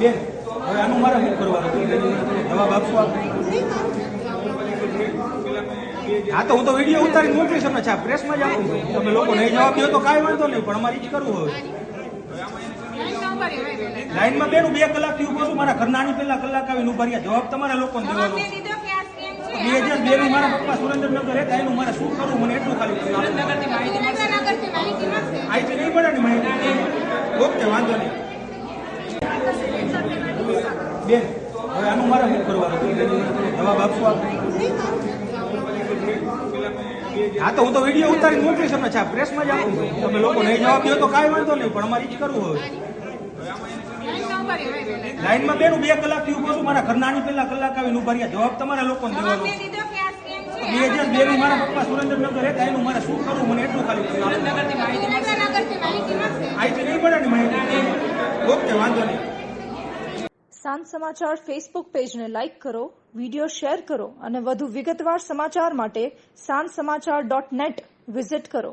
બેન હવે આનું મારે શું કરવાનું જવાબ આપશો આપ? હા તો હું તો વિડીયો ઉતારી મોકલીશ તમને છે પ્રેસમાં જ આપું છું. તમે લોકો નહીં જવાબ દો તો કાંઈ વાંધો નહીં, પણ અમારે જ કરવું હવે. લાઈનમાં બેન 2 કલાકથી ઉભો છું, મારા ઘરનાની પહેલા કલાક આવીને ઉભા રહ્યા. જવાબ તમારા લોકોને દેવાનો. 2002 નું મારા પપ્પા સુરેન્દ્રનગર રહેતા, એનું મારે શું કરવું મને એટલું ખાલી આઈથી નહીં પડે ને માહિતી. ઓકે વાંધો નહીં બેન હવે આનું મારે શું કરવાનું જવાબ આપશો આપ? હા તો હું તો વિડીયો ઉતારી મોકલીશ તમને છે પ્રેસમાં જ આપું છું. તમે લોકો નહીં જવાબ દો તો કાંઈ વાંધો નહીં, પણ અમારે જ કરવું હવે. લાઈનમાં બેન 2 કલાકથી ઉભો છું, મારા ઘરનાની પહેલા કલાક આવીને ઉભા રહ્યા. જવાબ તમારા લોકોને દેવાનો. 2002 નું મારા પપ્પા સુરેન્દ્રનગર રહેતા, એનું મારે શું કરવું મને એટલું ખાલી આઈથી નહીં પડે ને માહિતી. ઓકે વાંધો નહીં. સાંજ સમાચાર ફેસબુક પેજને લાઇક કરો, વિડીયો શેર કરો અને વધુ વિગતવાર સમાચાર માટે sanssamachar.net વિઝિટ કરો.